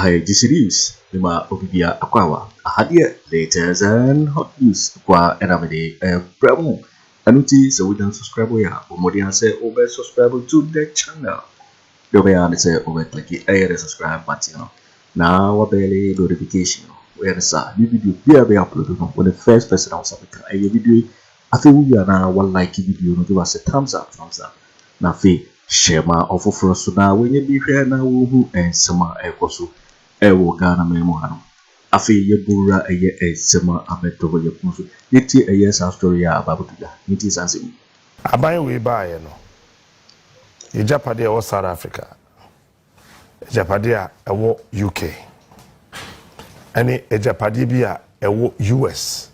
this is Lima Obibia Aquawa, Hadia, latest and hot news, Qua Eramede, Bravo. Anuti, so we don't subscribe. Or more say over subscribe to the channel. The way I say over click a subscribe button. Now, a belly notification. Where is a new video be uploaded when the first person else a video. I think we are now one like video, give us a thumbs up. Now, share my offer for us now when you be here now, and summer echoes. Ewo Ghana Memohano. Afriyie bura eye sema abeto ye kunso. Yeti eye sa story ya ababutuga. Niti sansimu. Aban we bae no. Agyapade e South Africa. Agyapade e UK. Ani agyapade bi a e US.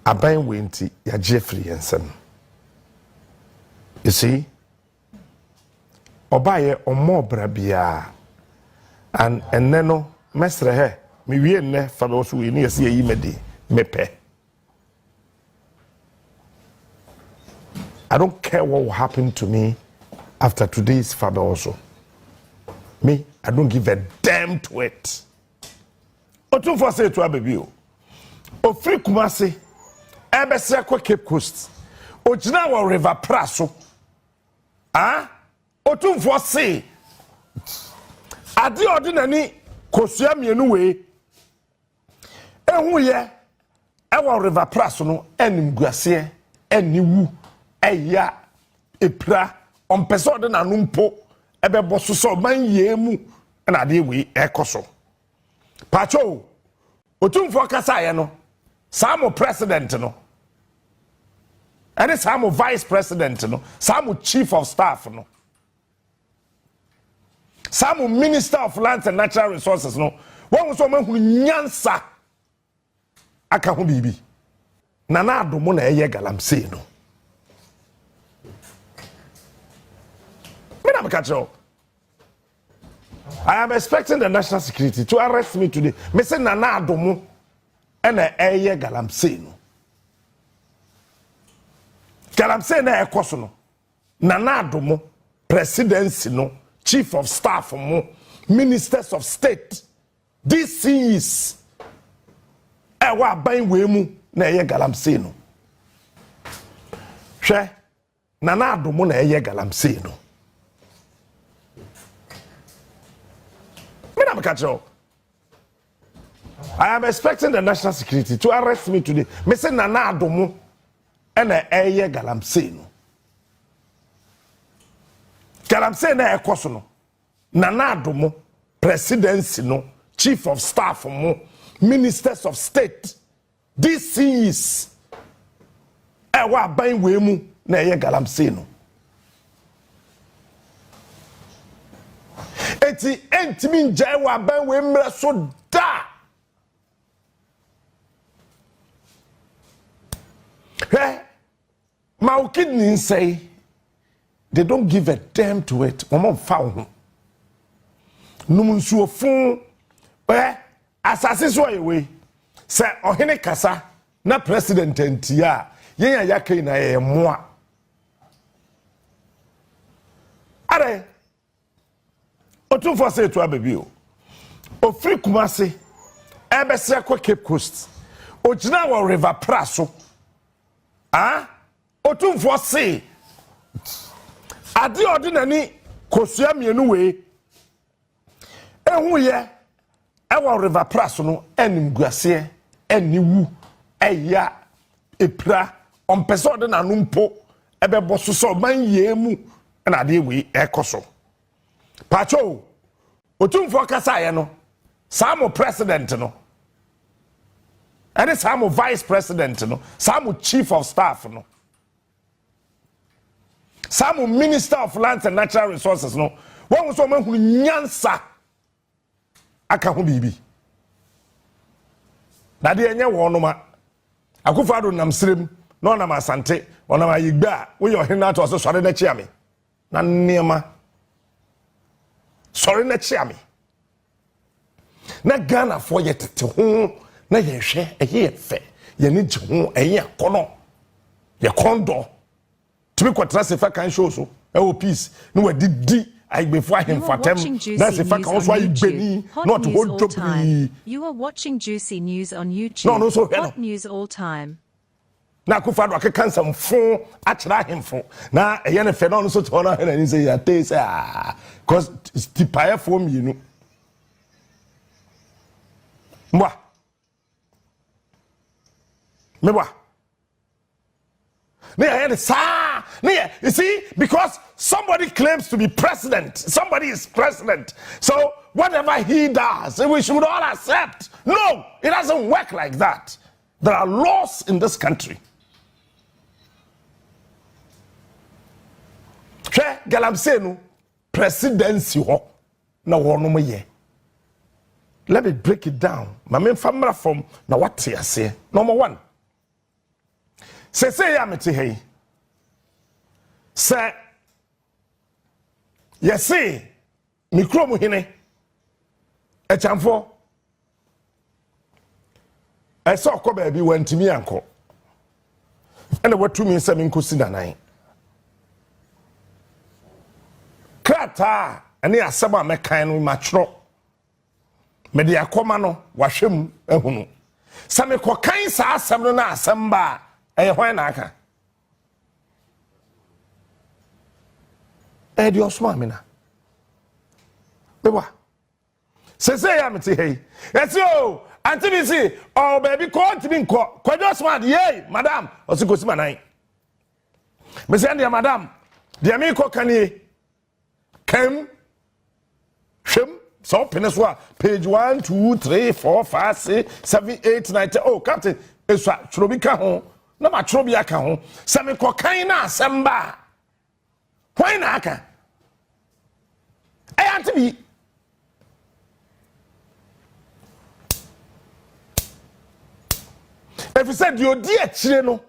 Aban we nti ya Gyamfi ensem. You see? Obaye omo bra bia and neno mesre he me wie ne fa be so we ne yesi yi medi mepe. I don't care what will happen to me after today's father also. Me, I don't give a damn to it. Otu for say to ababi o. Ofri Kumasi ebese kwa Cape Coast. Ogina wa River Praso. Ah? Otu for say ade ordinary kosua mienu we ehu ye ewa River Praso no enimguase eniwu eya epra ompese ode na numpo ebebo so man yemu na ade we ekoso pacho otumfo kasa ye no samo president no ene samo vice president no samo chief of staff no some minister of lands and natural resources no one so man hu nyansa aka ho bibi na adomo na eye galamsey no me na me catch up. I am expecting the national security to arrest me today. Me say na adomo na eye galamsey no galamsey na ekoso no na adomo presidency no chief of staff ministers of state DCs ewa ban we mu na eye galamsey no hwe na adomo na eye galamsey no me na catch up. I am expecting the national security to arrest me today. Me say na adomo na eye galamsey no galamsey na ekoso no na adomo presidency no chief of staff ministers of state DCs ewa ban we mu na eye galamsey no entimi nja ewa ban we mra so da ma Wickéd say they don't give a damn to it. Mama found numunsuo fun asase so ayewe se ohene kasa na president ntia yen ya kai na ye moa are otu for say to ababi o ofri Kumasi ebese kwa Cape Coast ogina wa River Praso ah otu for say ade ordinary kosua mienu we ehu ye ewa River Praso no enimguase eniwu eya epra ompese ode na numpo ebebo so man yemu na ade we ekoso pacho otumfo kasa ye no samo president no ene samo vice president no samo chief of staff no some minister of lands and natural resources no one so man hu nyansa aka ho bibi na de enye wo no ma Akufo Addo nam srem no na masante ona ma yigba wo yo hena to so sore na chiame na niema sore na chiame na Ghana fo yetete ho na ye hwe eye fe ye ni je ho eye akono ye kondo to be quite se fa kan show so e wo peace no we didi I before him for them. That's the fact also why Benny not hold to. You are watching Juicy News on YouTube. No, so hot news all time. Na Akufo Addo aka kan some phone achira him phone. Na e ne fe no so to na he say ya taste cause it's the pie for me, you know. Mwa. You see, because somebody claims to be president, somebody is president. So whatever he does, we should all accept. No, it doesn't work like that. There are laws in this country. Galamsey no presidency ho na wono mo ye. Let me break it down. Mame famra from na what you say. Number 1. Say ya meti hey. Say yes say mikro mu hine. E chamfo. E so ko ba bi wantimi anko. Ene watumi se minkosi nanan. Krata ene asaba mekan no matro. Mede akoma no wahwem ehunu. Same kokan sa asem no na asem ba eye hwan na aka. Di osma mina. Beba. Sese ya meti hey. Yes yo, anti bi si, oh baby ko anti bi nko. Kojo smart ye, madam. Osiko si manan. Me say ndia madam. Dia mi ko kanie. Kem Shem so peneswa page 1 2 3 4 5 6 7 8 9 10. Oh captain eswa chrobi ka ho na ma chrobi aka ho se me kokan na asemba why na aka antibi if you said you di akire no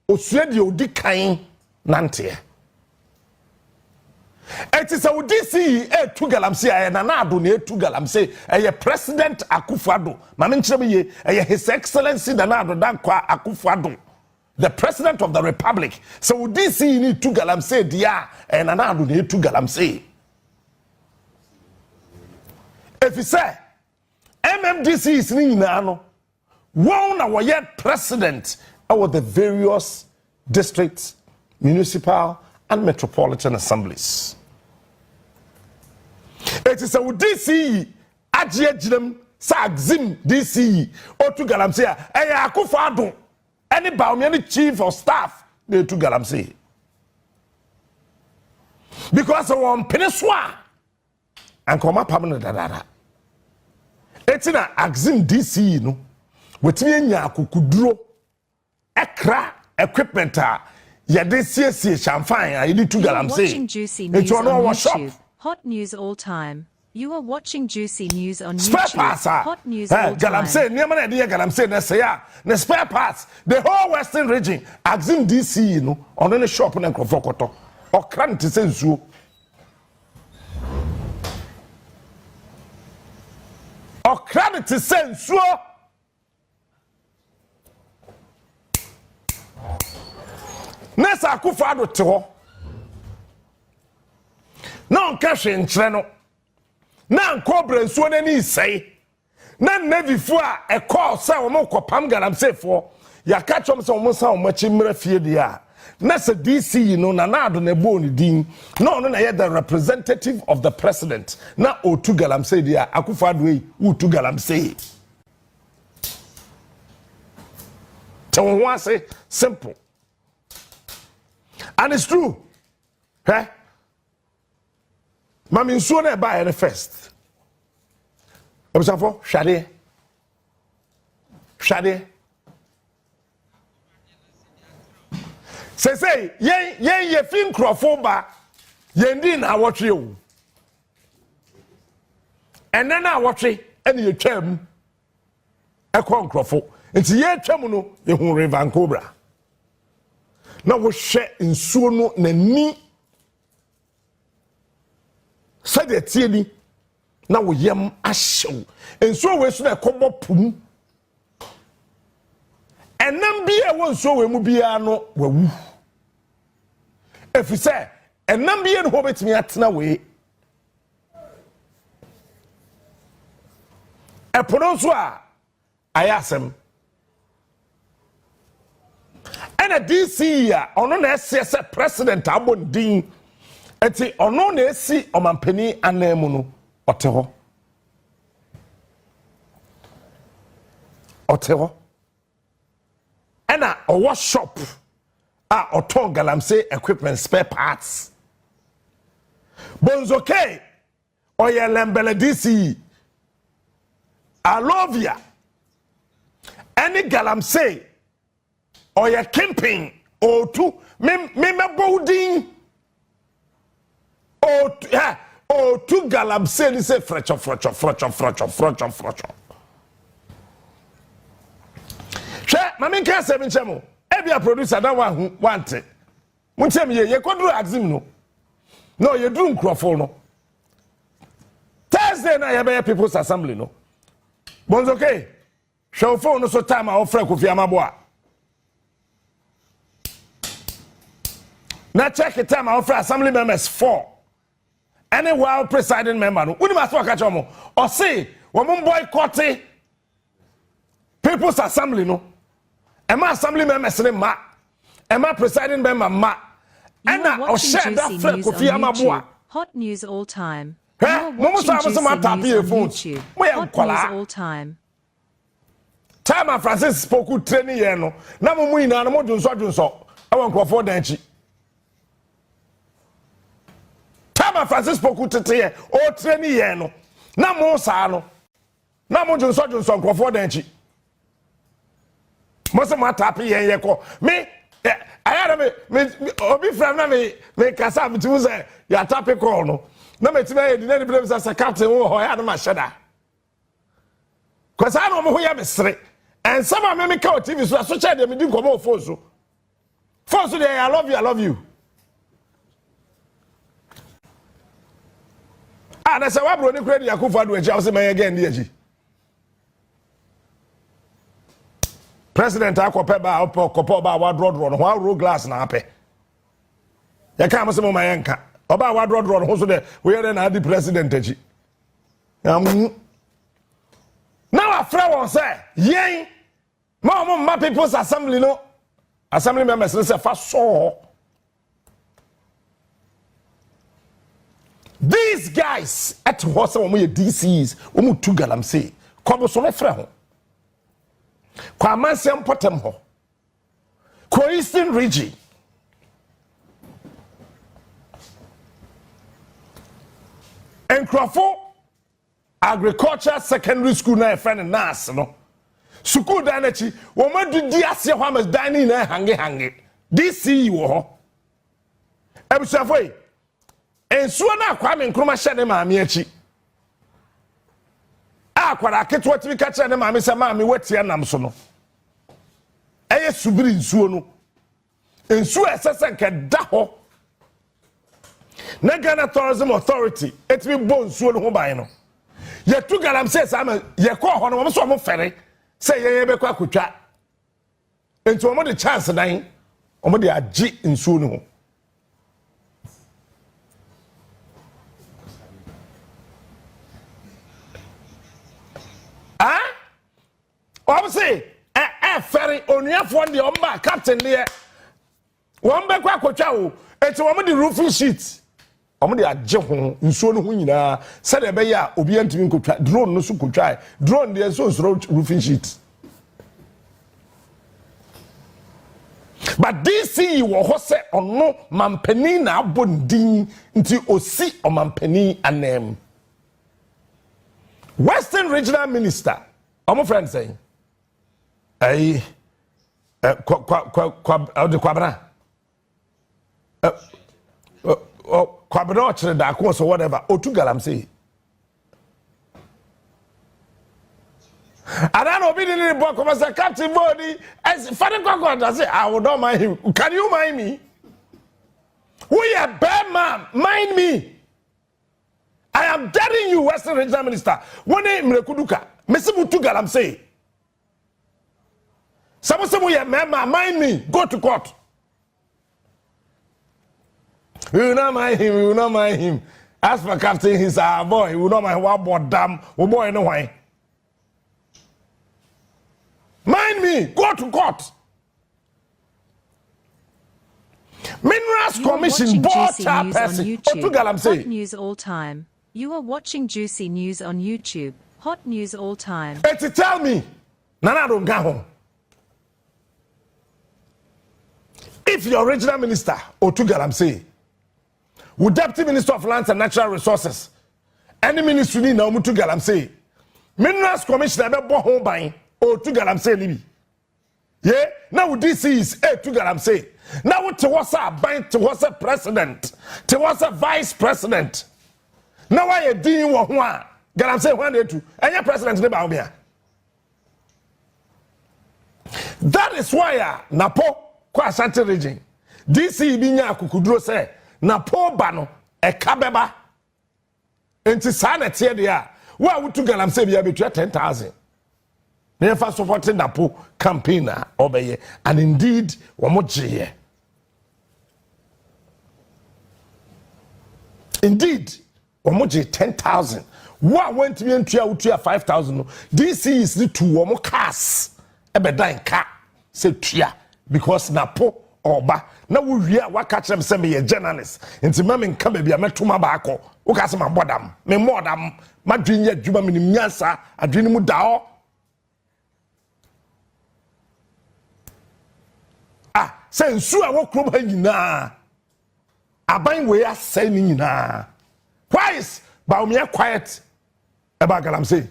osue di odi kan nante. It is a DC to galamsey and anado near to galamsey a President Akufo Addo. Maminchemi His Excellency Danado Dankwa Akufo Addo, the President of the Republic. So DC need to galamsey dia and anado near to galamsey. If you say MMDC is nino, one our yet president over the various districts, municipal and metropolitan assemblies. It is a DC Agyapong Sagzim DC or to galamsey Akufo Addo any Bawumia chief of staff they to galamsey because of one peninsula and come up permanent dada. It's in a Agzim DC no with me nya kukuduro ekra equipment yadesi champagne you need to galamsey. Watching Juicy News on YouTube. Hot news all time. You are watching Juicy News on YouTube. Spare parts, hot news all time. Galamsey, niamana dia galamsey na say ya. The spare parts, the whole western region, Agzim DC, you know, on any shop na Akoto. Okran ti se nsuo. Okran ti se nsuo. Nessa Akufo Addo te ho. Na onka hwe nkyere no. Na nkobra nsuo nani sei. Na navifo a ekọ se wo mokopam galamseyfo. Ya ka chom se wo sa wo machi mra fie dia. Na se DC no na Addo na bo ni din. No no na ye the representative of the president. Na otu galamsey dia Akufo Addo yi utu galamsey. So one say simple. And it's true. Eh? Mami nsuo na buy the first. Obisafo, Shade. Say, ye fin crofo ba, ye ndi na watch you. And then I watch it, and you twem. E kwa crofo. Nti ye twem no, ye hu River Cobra. Na wo hwe nsuo no nani sade tie ni na wo yam ahyew nsuo we so na ekobo pum enam bi e wo nsuo we mu bia no wawu efise enam bi en ho betimi atena we epono so a ayasem ena DC ya ono na ese president abondin eti ono na esi omampani anemu no oteho ena owo shop a oton galamsey equipment spare parts bonzoke oyelembele DC alovia any galamsey oye camping O2 me boudin O2 galamsey ni se frecho she mami ka se minchemo e bia producer na wante muntem ye koduru axim no ye duru nkrofo no Thursday na ye be people's assembly no bonzo okay show phone no so time a ofra Kofi Amabo na check the time a ofra assembly members 4 any while presiding member no uni maso ka chomo o say wo mon boycott people's assembly no Emma assembly members ma Emma presiding member ma Ena o share that friend Kofi Amabo hot news all time. Momo so tap your phone. Hot news all time. Time Francis Opoku training here no. Na mo ina na mo dunso. I want Nkrofo danchi. Time Francis Opoku tete here o training here no. Na mo sa no. Na mo dunso Nkrofo danchi. Mo se ma tap here ko. Me ayara me obi from na me kasa bitu say ya tap call no. Na metima ye dinani blame say captain wo ho ya no ma sheda. Cause I no mo ho ya mesre. And some of me ka TV so check dem di komo phone so. Phone so dey I love you. Ah na say wa bro ni Kennedy Akufo Addo eji say me again di eji. President akope ba opo ba wa draw no wa roll glass na ape. Ya ka mo say mo mayenka. Oba wa draw no so de we here na di president eji. Now after one say, yen ma people's assembly no assembly members say fast so. These guys at what some DCs omu tu galamsey kwabo so me frɛ ho. Kwa mansem potem ho. Kwa Eastern region. Nkrofo agriculture secondary school na friend nurse no school da na chi wo madudi ase ho amas dani na hange DC wo ho ebusafo ensuo na akwa me nkroma hye ne maame achi akwara aketo timi ka kire ne maame se maame watie nam so no eye subiri nsuo no ensuo esese nke da ho na Ghana Tourism Authority etimi bo nsuo no ho ban no ye tu galamsey sama ye ko ho no mo so mo fere say ye be kwa kotwa enti o mo de chance dan o mo de agi nsuo no ho o say fere onuafo de o mba captain de wo mbe kwa kotwa o enti o mo de roofing sheet omo de agye ho nsuo no ho nyina se de be ya obi antimi nkotwa drone no so kotwa drone de so roofing sheet but DC wo ho se ono mampani na abondin nti osi o mampani anem Western Regional Minister omo friend say ai Kwabena Kwabena Agyarko so whatever otu galamsey I don't know be the boy come as a captain body as funny Kwaku say I would not mind him. Can you mind me? We are bad man, mind me. I am daring you, Western Regional Minister. One name Mrekuduka, Mesibu tu galamsey. Someone say we are man, mind me. Go to court. We will not mind him. We will not mind him. As for Captain, he's our boy. We will not mind what about damn. Oh boy, no why. Mind me. Go to court. Minerals Commission board chairperson. Hot news all time. You are watching Juicy News on YouTube. Hot news all time. But tell me, Nana don't go home. If your original minister, Otu galamsey, with Deputy Minister of Lands and Natural Resources, any ministry need now Otu galamsey, Minerals Commission ever bought home buying Otu galamsey libi. Yeah, now this is Otu galamsey. Now what was a buying towards a president, towards a vice president. Now why you doing what galamsey one day too, and your president in Bawumia. That is why NAPO Kwa Ashanti region. DC binya kukudro say NAPO bano e kabeba. Enti sana tie dia. Wa wutu galamsey bia betwa 10,000. Never supporting NAPO campaign obeye, and indeed wamoje. Indeed wamoje 10,000. Wa went to be into 5,000. DC is the two wamo cars. Ebe dan ka se tua because NAPO oba na wo wia wa catch them say me journalist nti ma me nka ba bia metoma ba akọ wo ka se ma bodam me modam ma dwenya dwuma me nim nyansa adwene mu dao say nsu a wo krom ha nyina aban we asai ni nyina why is Bawumia quiet about galamsey?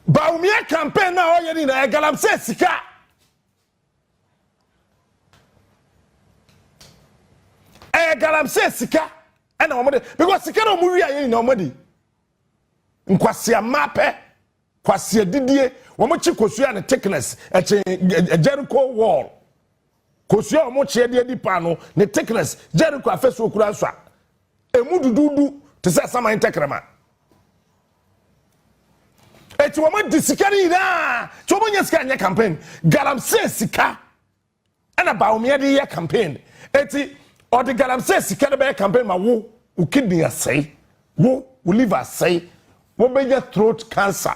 Bawumia campaign na oyeri na galamsey sika. Galamsey sika e na omode because sika na omu wi ayi na omode. Nkwase amape, kwase didie, wo mo chi kosua na thickness e Agyarko wall. Kosua omo chi de dipa no ne thickness Agyarko afeso okura nso a. Emu dududu te se sama intekrema. Eti wo ma disikari na to mo nyesika nya campaign galamsey sika ana Bawumia de ye campaign eti or the galamsey sika de be campaign ma wo kidney asai wo liver asai wo be get throat cancer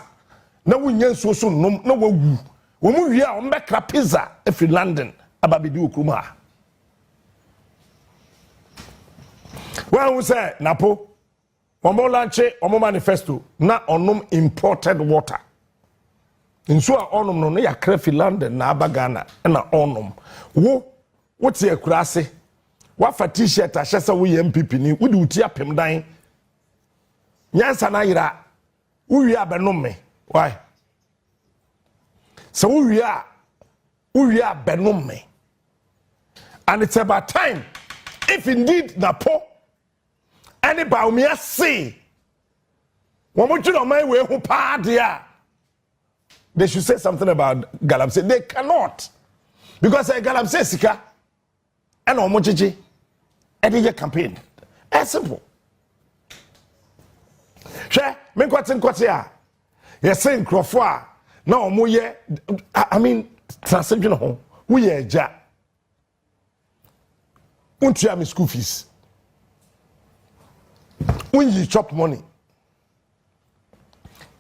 na wo nya nso so nom na wo wu wo mu wi a wo be kra pizza if London ababidi okruma wa wo say NAPO Omo lanche omo manifesto na onum imported water. Nso a onum no ya krefi London na abagana na onum. Wo tie kurase. Wa fa t-shirt a hyese wo MPP ni wo di uti apem dan. Nyansa na yira. Wo wi abenum me. Why? So wo wi abenum me. And it's about time if indeed NAPO any Bawumia say, they should say something about galamsey. They cannot. Because galamsey sika and omochichi any campaign. It's simple. Share, me kwati ya. Yes, saying Crawford. No, moye. I mean, translation home. We ye ja. Untia me school fees. When you chop money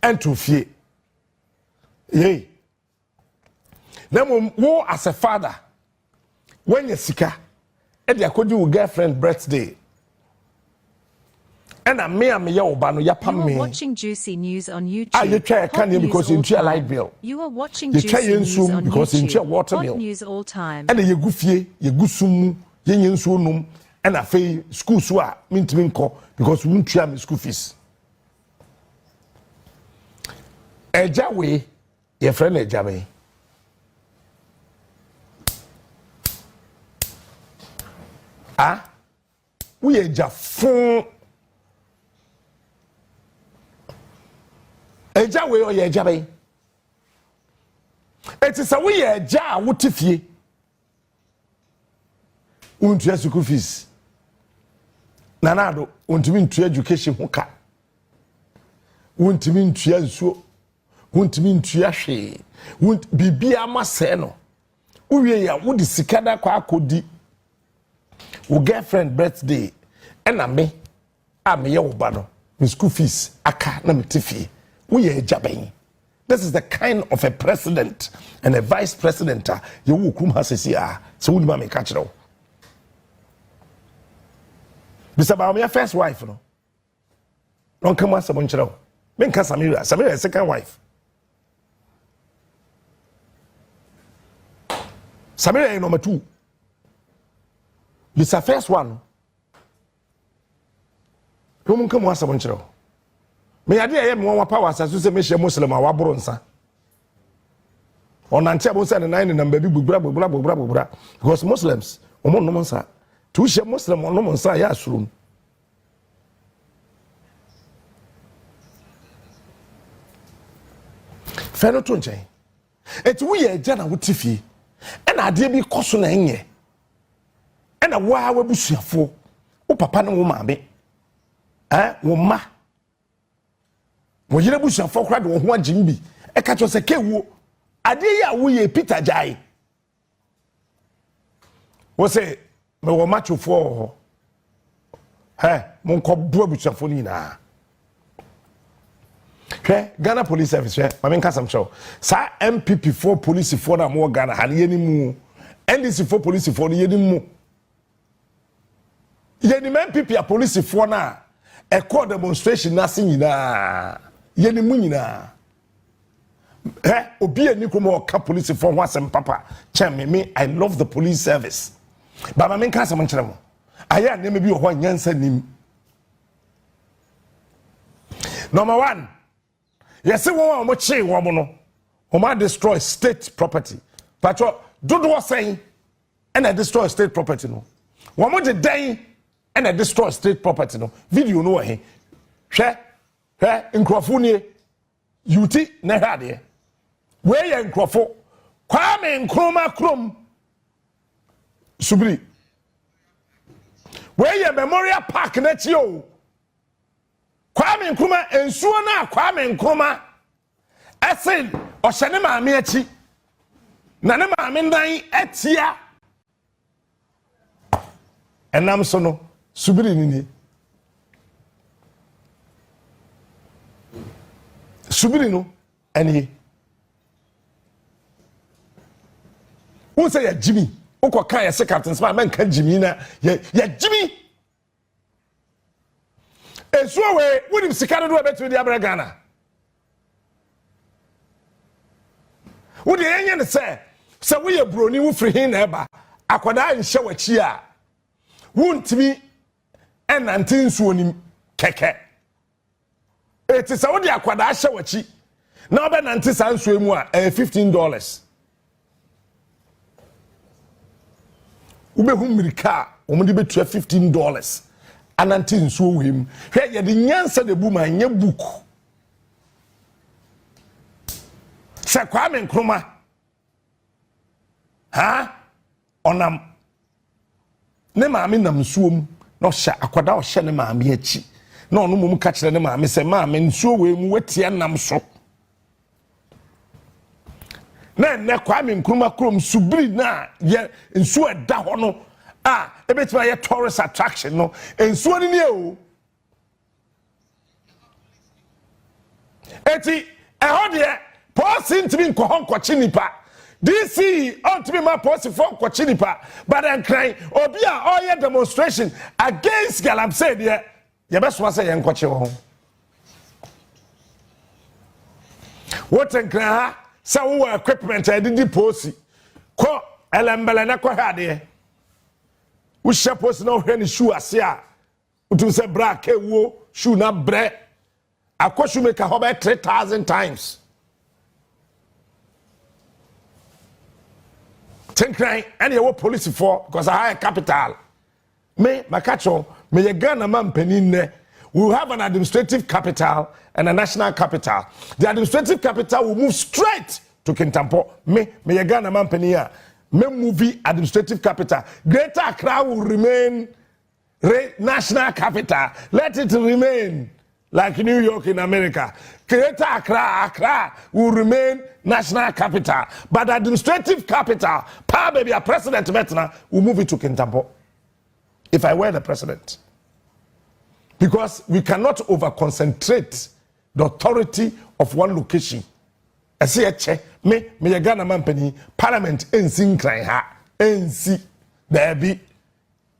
and to fear, yay. Then wo as a father, when you sika, and you could do girlfriend birthday, and a me obano yapam me. You are watching Juicy News on YouTube. You try can you because you try light bill. You are watching Juicy News on because YouTube. You water Hot bill. news all time. And you go fie, you go sumu, you so num. And I pay school so minko because we won't share school fees. Eja way, your friend Eja way. We Eja phone. Eja way or Eja way. It is a way Eja what if ye won't share school fees. Nanado wontimi ntua education hoka wontimi ntua nsuo wontimi ntua hwe bibia masɛ no uwie ya wodi sikada kwa akodi wo girlfriend birthday and me ye wo ba no me school fees aka na me tifi wo ye Agyapong. This is the kind of a president and a vice president you wo kum hasisi so wo ma me ka kire wo. Bisa Bawumia first wife no. Don't come as someone kire wo. Me nka Samira second wife. Samira is number 2. This is the first one. Don't come as someone kire wo. Me ade me won power as so say me hye Muslim a waboro nsa. Onante abo say na number bi bubra because Muslims omo no nsa. To hye Muslim no nsa ya asuru. Feno to nchen. Eti wo ye agya na wo tifi. E na ade bi koso na enye. E na wo a wabusuafo. Wo papa ne wo maame. Wo ma. Wo yire busuafo kra de wo ho agimbi. E ka cho se kewo. Ade ya wo ye Peter Jai. Wo se me wo machofo. Mon ko bu abusuafo ni na. Ghana Police Service, I mean, Kassam Show. Sa MPP 4 police for na more Ghana, and yenimu. NDC 4 police for yenimu. Yenim MPP a police for na. A court demonstration, nothing na. Yenimu na. Obi and Nikomo ka police for once and papa. Me, I love the police service. But I mean, Kassam Show. I am maybe one Yansen. Number 1. Yes, one more chain, woman destroy state property. Patro, do what saying, and I destroy state property. No, one more day, and I destroy state property. No, video no way. Share, in Crawford, UT, Nehade. Where you in Crawford? Kwame Nkrumah Krum. Subri. Where you Memorial Park net yo? Kwame Nkrumah ensuo na Kwame Nkrumah esen ohyene maame achi na ne maame ndan etia enam so no subiri ni subiri no eni wo say ya Jimmy ukọ kan ya se captain sma man kan Jimmy na ya Jimmy Esuo we wonim sika do betu di abra Ghana. Wo de enye ne se wo ye broni wo firi hin na eba akoda nhye wachi a wontimi enante nsuo nim keke. Eti se wo de akoda hye wachi na obe nante san nsuo mu a $15. Wo be hu mirika o mo de betu $15. Ananti nsuo wem hwe ye de nyansa de bu ma nya book se Kwame Nkrumah onam ne maame nam nsuom no hye akoda o hye ne maame achi na ono mum ka kire ne maame se maame nsuo wem wetie nam so na Kwame Nkrumah krom subiri na ye nsuo da ho no ebetima ye tourist attraction no ensuo ni o eti ehode posi ntimi nkohon kwachi nipa DC ontimi ma posi for kwachi nipa but en cry obi a oye demonstration against galamsey de ye beso say ye nkwachi ho what en cry say wo equipment edidi posi ko elembele na ko hade we shepos no hwe ni shoe ase a utu se bra ka wo shoe na bre akoshu make ho be 3,000 times tenkran and you police for because I high capital me makacho me ye Ghana man panin ne we have an administrative capital and a national capital. The administrative capital will move straight to Kintampo. Me ye Ghana man panin me movie administrative capital. Greater Accra will remain national capital. Let it remain like New York in America. Greater Accra will remain national capital. But the administrative capital, power baby, a president Metna will move it to Kintampo. if I were the president. Because we cannot over-concentrate the authority of one location. I say a check, me Ghana Mampany, Parliament, NC Klein ha, NC, there be.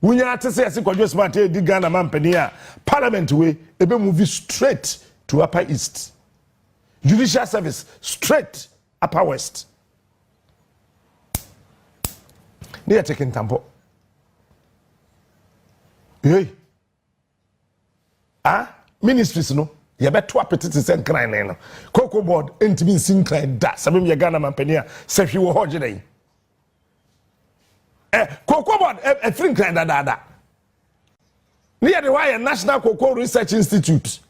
When you have to say, I see Kojo Kyeremanteng, the Ghana Mampany, Parliament way, it be moving straight to Upper East. Judicial service, straight Upper West. They are taking tampo. Hey. Ministries no. You better to appetite and crying no. Cocoa board ain't been seen crying that. Some me Ghana Mampany, say you were hodging. Cocoa board a free crying that. Near the wire National Cocoa Research Institute.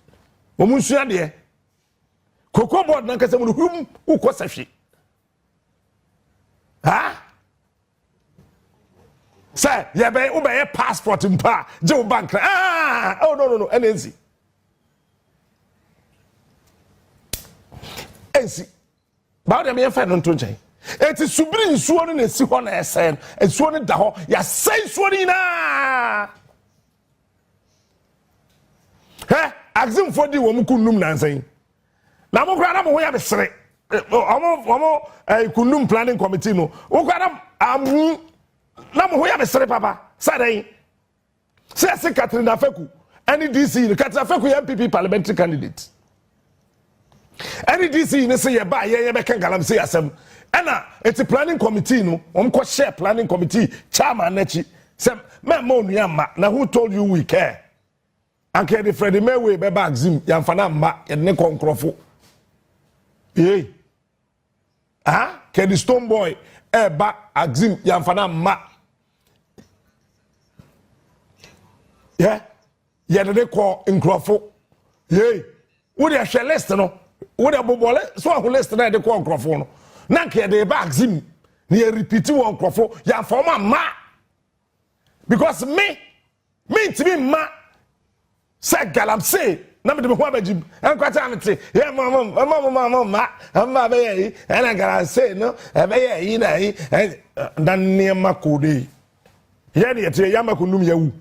Omunsuya there. Cocoa board na kase mu hum ukosafi. Say, you be passport in pa, Joe Bank. Oh no, NNC. NC. Ba dem ye fa no ntonchen. Eti subiri nsuo no na si ho na esen. Nsuo no da ho, ya sai nsuo ni na. Axim for di wo mu kunum nansan. Na mo kra na mo ho ya besere. Omo kunum planning committee no. Wo kra na na mo hoya besere papa sadai se Katrina Feku any DC Katrina Feku MPP parliamentary candidate any DC ne say ye ba ye be kan galamsey asem ena it's planning committee no ko share planning committee chairman nachi se me mo nuama na who told you we care anke the Freddie Mewe be ba axim yamfana mma ye ne konkrofo Kennedy Stone Boy ba axim yamfana mma they call in Crawford. Yea, would you share list no? Would you bobble so who list they call Crawford? Nanke they back him near repeating one Crawford, ya for my ma. Because me to be ma said galamsey. Number the Muhammad and quite yeah, mama, and I gotta say no, and then near Makudi. Yet, Yamakunum Yawu.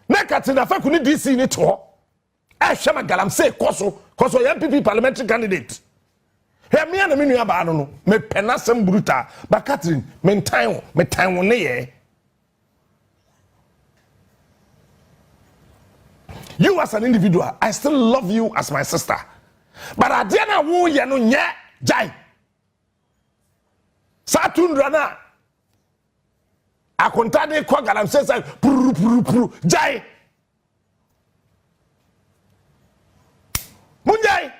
Nekatina Feku ni DC ni to. Shama galamsey koso MPP parliamentary candidate. He me and me nua ba no me penasem bruta ba Catherine me time ne ye. You as an individual, I still love you as my sister. But I didn't woo ye no nye jai. Satundra na akontade kwa galamsey say puru jai. Munjai.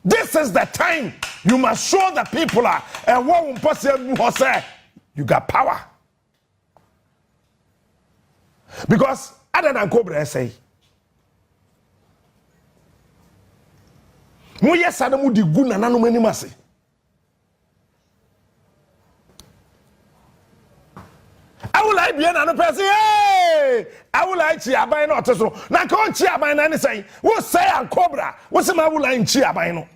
This is the time you must show the people and what person say you got power. Because other than Cobra say, mo yes adamu di guna nanu mani mase. I will like be an person. Hey, I will like chia by no teso. Na ko chia by na ni say, wo say an Cobra, wo say ma will like chia by no.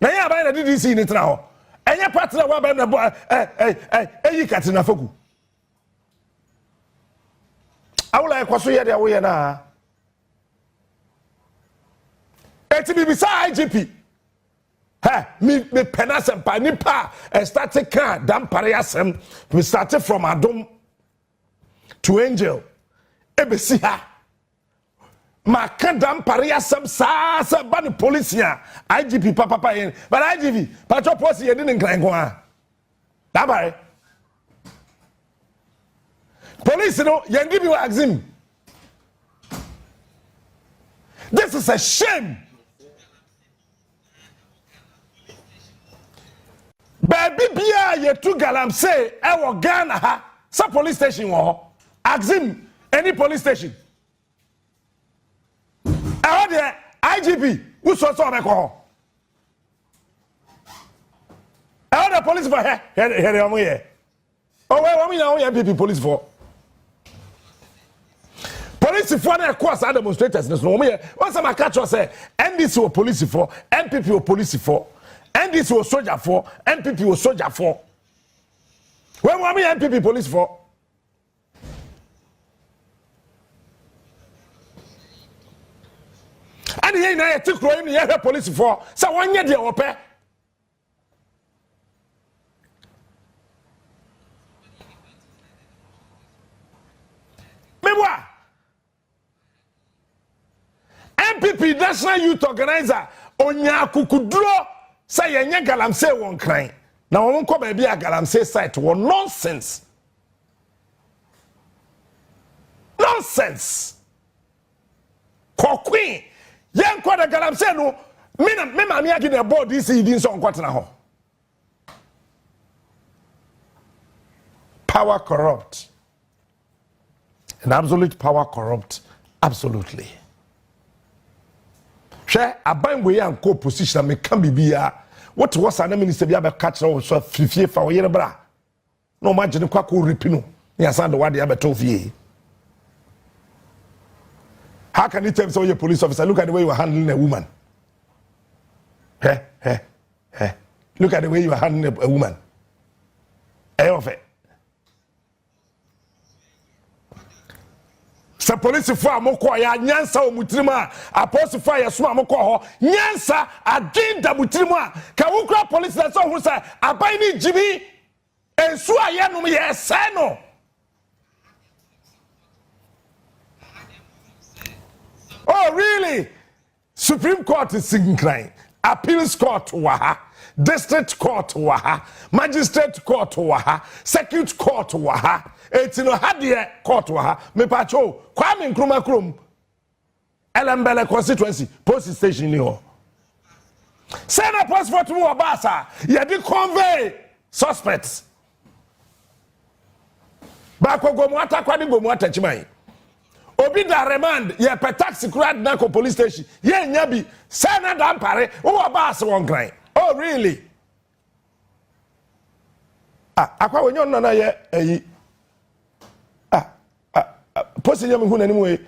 Na ya by na DDC ni tra ho. Enye partner wa by na bo eyi katina foku. I will like kwaso ye de wo ye na. Eti bi bisa IGP. Me penasem pa nipa started can Dampare asem. We started from Adom to Angel. Ebesi ha. Ma kan Dampare asem sa ban police ya. IGP papa yen. But IGP patro post ye din nkran ko a. Dampare. Police no yen give you axim. This is a shame. Baby bia ye tu galamsey e wo Ghana ha sa police station wo axim any police station e wo de IGP who so be ko e wo the police for here am here oh we am now MPP police for police for na course are demonstrators no me here once am catch us say NDC or police for MPP or police for NDC was soldier for, NPP was soldier for. When were we NPP police for? And here I took the police for. So 1 year they open. Mewa MPP National Youth Organizer Onya Kukudro say yenye galamsey won kran. Na won ko ba bia galamsey site won nonsense. Nonsense. Kokwi yen ko da galamsey no me ma me agi na board this idin so nkwatena ho. Power corrupt. And absolute power corrupt. Absolutely. Share a bang way and co position me can be what was an minister be able to catch or so 50 for year bra. No imagine Kwaku Ripino. Yes, and the one the other 12 years. How can you tell me your police officer? Look at the way you are handling a woman. Look at the way you are handling a woman. Sa police for amoko ya nyansa o mutrima apostle for ya so amoko ho nyansa agenda mutrima ka wukra police na so hu sa aban ni jibi ensu ayenum ye se no oh really Supreme Court is crying appeals court waha district court waha magistrate court waha circuit court waha etino hadie court waha me pacho Kwame Nkrumah krom Elembele constituency post station ni ho say na passport mu obasa ye di convey suspects ba ko gomu atakwa ni gomu atachiman obi da remand ye pe taxi crowd na ko police station ye nya bi say na Dampare wo obasa won gran oh really akwa wonyo no na ye eyi posi yam hu nanim we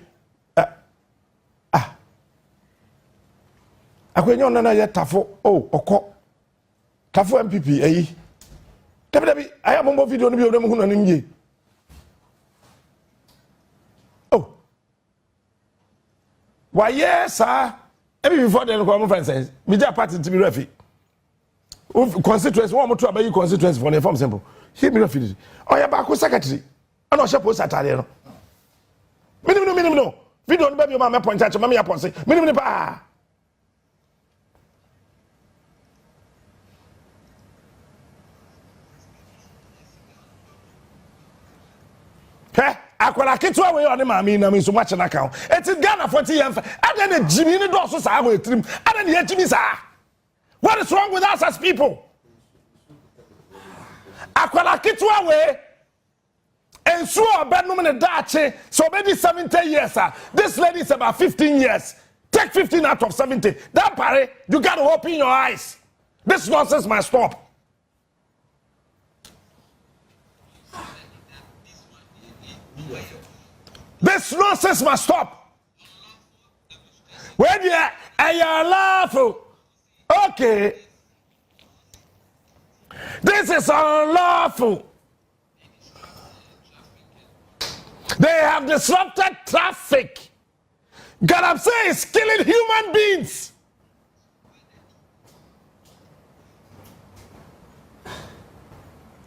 akwenyo na ye tafo oh oko tafo MPP eyi dabi aya mo video no bi o hu nanim ye oh why yes every before the conference me ja party to be refi constituency one mo to abayi constituency for the form simple he me refi oh ya ba ko secretary ana o she post atare no minimum no video no baby o ma me point at ma me ya ponse minimum pa akwala kitwa we on ma me na me so much na account it is Ghana 40 years and then the Jimmy do so sa ho etrim and then the Jimmy sa what is wrong with us as people akwala kitwa we and so Benum and Dache, so maybe 70 years. This lady is about 15 years. Take 15 out of 70. Dampare, you gotta open your eyes. This nonsense must stop. This nonsense must stop. When you are laughing, okay. This is unlawful. They have disrupted traffic. Galamsey is killing human beings.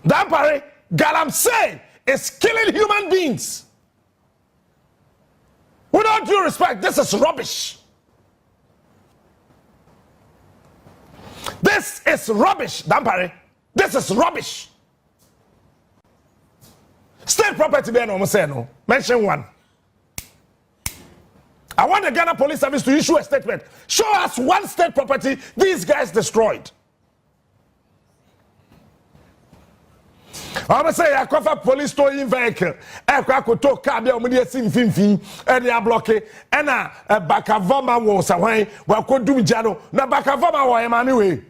Dampare, Galamsey is killing human beings. With all due respect, this is rubbish. This is rubbish, Dampare. This is rubbish. State property be no say no. Mention one. I want the Ghana Police Service to issue a statement. Show us one state property these guys destroyed. I'm say Akofa police towing vehicle. Akoto car be omudi esi mfimfin e dey block e na bakavoma wo sahwan wa kodum jano na bakavoma wo emami we.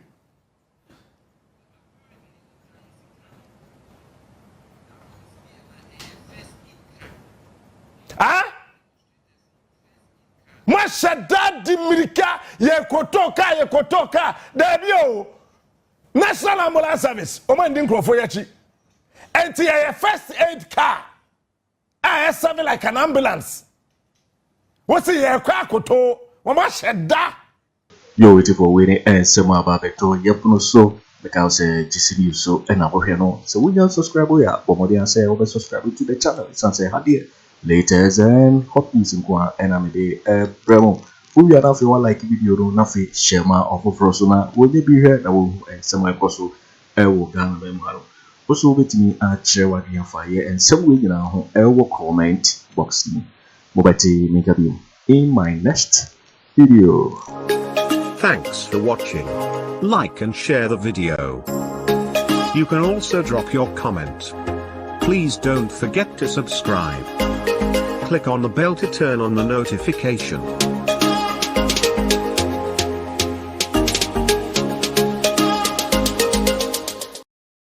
Mwashada di mirika ye kotoka debi o National Ambulance Service, Oman Dinkrofo Yachi. And a first aid car. I serving like an ambulance. What's the Akoto? Mama Shedda. Yo, waiting for winning and some about it. Yapuno so because GC News so and Aboheno. So we just subscribe. Yeah, for more than say over subscribe to the channel. It's on say Hadia. Latest and hot news in Kwa and I'm a day. Bremo. Who are not if you want like video no nothing share my offer for so now. Will they be here? That will some my possible. Will gun them. Also, with me at share what you fire and some way now. Will comment box me. Mobati make a view in my next video. Thanks for watching. Like and share the video. You can also drop your comment. Please don't forget to subscribe. Click on the bell to turn on the notification.